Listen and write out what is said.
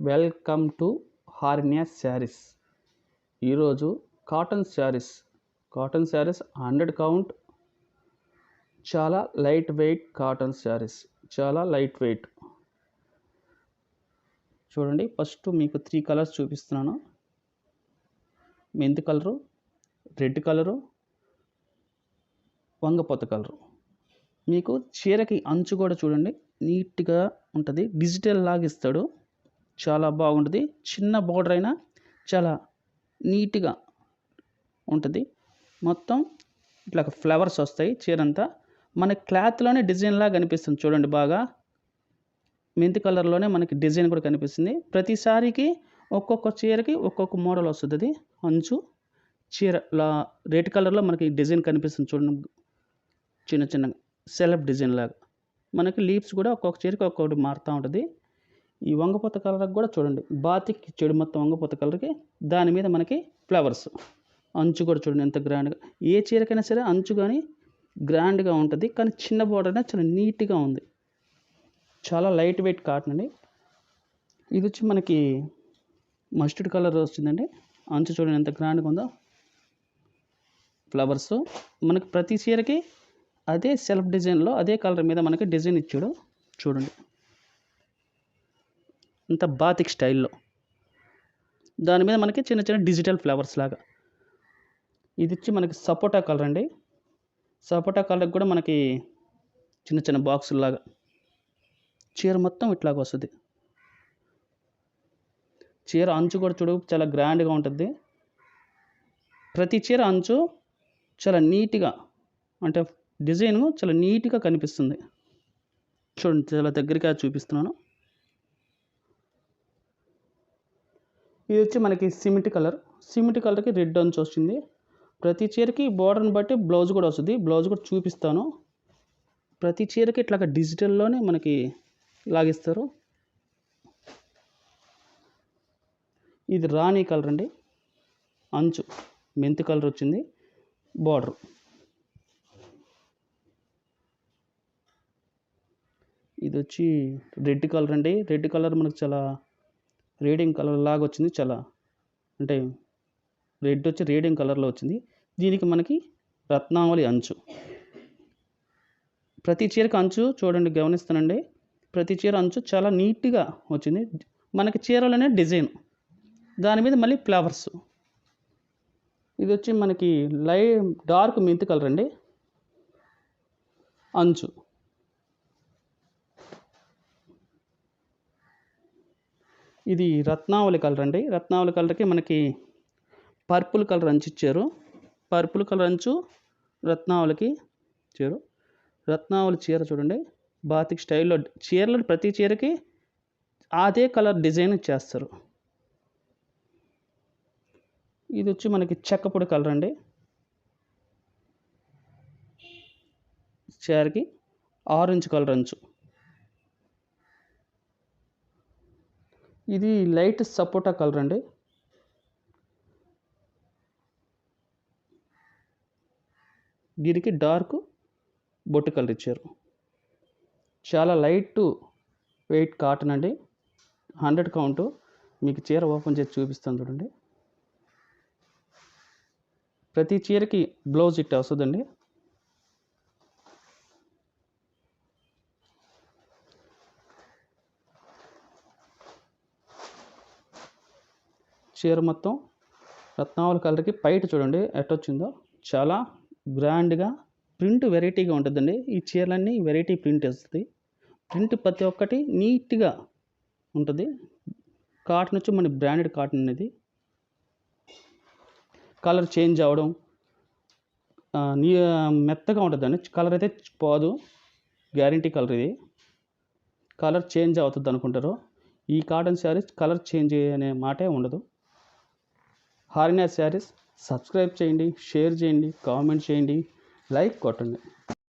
Welcome to హార్నియా saris. ఈరోజు cotton saris 100 count, చాలా light weight cotton saris, చాలా లైట్ వెయిట్. చూడండి, ఫస్ట్ మీకు 3 కలర్స్ చూపిస్తున్నాను. మెంతి కలరు, రెడ్ కలరు, వంగపోత కలరు. మీకు చీరకి అంచు కూడా చూడండి నీట్గా ఉంటుంది, డిజిటల్ లాగా ఇస్తాడు, చాలా బాగుంటుంది. చిన్న బోర్డర్ అయినా చాలా నీట్గా ఉంటుంది. మొత్తం ఇట్లా ఫ్లవర్స్ వస్తాయి. చీర అంతా మనకి క్లాత్లోనే డిజైన్ లాగా కనిపిస్తుంది. చూడండి, బాగా మెంతి కలర్లోనే మనకి డిజైన్ కూడా కనిపిస్తుంది. ప్రతిసారికి ఒక్కొక్క చీరకి ఒక్కొక్క మోడల్ వస్తుంది. అది అంచు చీర రెడ్ కలర్లో మనకి డిజైన్ కనిపిస్తుంది. చూడండి, చిన్న చిన్న సెల్ఫ్ డిజైన్ లాగా. మనకి లీవ్స్ కూడా ఒక్కొక్క చీరకి ఒక్కొక్కటి మారుతూ ఉంటుంది. ఈ వంగపోత కలర్కి కూడా చూడండి, బాతిక్ చెడు మొత్తం వంగపోత కలర్కి దాని మీద మనకి ఫ్లవర్స్. అంచు కూడా చూడండి ఎంత గ్రాండ్గా. ఏ చీరకైనా సరే అంచు కానీ గ్రాండ్గా ఉంటుంది, కానీ చిన్న బోర్డర్ అయినా చాలా నీట్గా ఉంది. చాలా లైట్ వెయిట్ కాటన్ అండి. ఇది వచ్చి మనకి మస్టర్డ్ కలర్ వచ్చిందండి. అంచు చూడండి ఎంత గ్రాండ్గా ఉందో. ఫ్లవర్స్ మనకి ప్రతి చీరకి అదే సెల్ఫ్ డిజైన్లో అదే కలర్ మీద మనకి డిజైన్ ఇచ్చాడు. చూడండి, అంత బాతిక్ స్టైల్లో. దాని మీద మనకి చిన్న చిన్న డిజిటల్ ఫ్లవర్స్ లాగా. ఇది వచ్చి మనకి సపోటా కలర్ అండి. సపోటా కలర్కి కూడా మనకి చిన్న చిన్న బాక్సులు లాగా చీర మొత్తం ఇట్లాగ వస్తుంది. చీర అంచు కూడా చూడు చాలా గ్రాండ్గా ఉంటుంది. ప్రతి చీర అంచు చాలా నీట్గా, అంటే డిజైన్ చాలా నీట్గా కనిపిస్తుంది. చూడండి, చాలా దగ్గరగా చూపిస్తున్నాను. ఇది వచ్చి మనకి సిమెంట్ కలర్. సిమెంట్ కలర్కి రెడ్ అంచు వచ్చింది. ప్రతి చీరకి బోర్డర్ని బట్టి బ్లౌజ్ కూడా వస్తుంది. బ్లౌజ్ కూడా చూపిస్తాను. ప్రతి చీరకి ఇట్లాగ డిజిటల్లోనే మనకి లాగిస్తారు. ఇది రాణి కలర్ అండి. అంచు మెంతి కలర్ వచ్చింది. బార్డర్ ఇది వచ్చి రెడ్ కలర్ అండి. రెడ్ కలర్ మనకు చాలా రేడియం కలర్ లాగా వచ్చింది. చాలా అంటే రెడ్ వచ్చి రేడియం కలర్లో వచ్చింది. దీనికి మనకి రత్నావళి అంచు. ప్రతి చీరకు అంచు చూడండి, గమనిస్తానండి. ప్రతి చీర అంచు చాలా నీట్గా వచ్చింది. మనకి చీరలోనే డిజైన్, దాని మీద మళ్ళీ ఫ్లవర్స్. ఇది వచ్చి మనకి డార్క్ మెంతి కలర్ అండి. అంచు ఇది రత్నావళి కలర్ అండి. రత్నావళి కలర్కి మనకి పర్పుల్ కలర్ అంచు ఇచ్చారు. పర్పుల్ కలర్ అంచు రత్నావళికి ఇచ్చారు. రత్నావళి చీర చూడండి, బాతిక్ స్టైల్లో. చీరలు ప్రతి చీరకి అదే కలర్ డిజైన్ ఇచ్చేస్తారు. ఇది వచ్చి మనకి చెక్కపొడి కలర్ అండి. చీరకి ఆరెంజ్ కలర్ అంచు. ఇది లైట్ సపోటా కలర్ అండి. దీనికి డార్క్ బొట్టు కలర్ ఇచ్చారు. చాలా లైట్ వెయిట్ కాటన్ అండి. 100 కౌంటు. మీకు చీర ఓపెన్ చేసి చూపిస్తాను చూడండి. ప్రతి చీరకి బ్లౌజ్ ఇట్ట వస్తుందండి. చీర మొత్తం రత్నావళి కలర్కి పైట చూడండి ఎట్టొచ్చిందో. చాలా గ్రాండ్గా ప్రింట్ వెరైటీగా ఉంటుందండి. ఈ చీరలన్నీ వెరైటీ ప్రింట్ వస్తుంది. ప్రింట్ ప్రతి ఒక్కటి నీట్గా ఉంటుంది. కాటన్ వచ్చి మన బ్రాండెడ్ కాటన్ అనేది. కలర్ చేంజ్ అవ్వడం మెత్తగా ఉంటుందండి. కలర్ అయితే పోదు, గ్యారంటీ కలర్. ఇది కలర్ చేంజ్ అవుతుంది అనుకుంటారు. ఈ కాటన్ శారీస్ కలర్ చేంజ్ అనే మాటే ఉండదు. హార్నియా శారీస్ సబ్స్క్రైబ్ చేయండి, షేర్ చేయండి, కామెంట్ చేయండి, లైక్ కొట్టండి.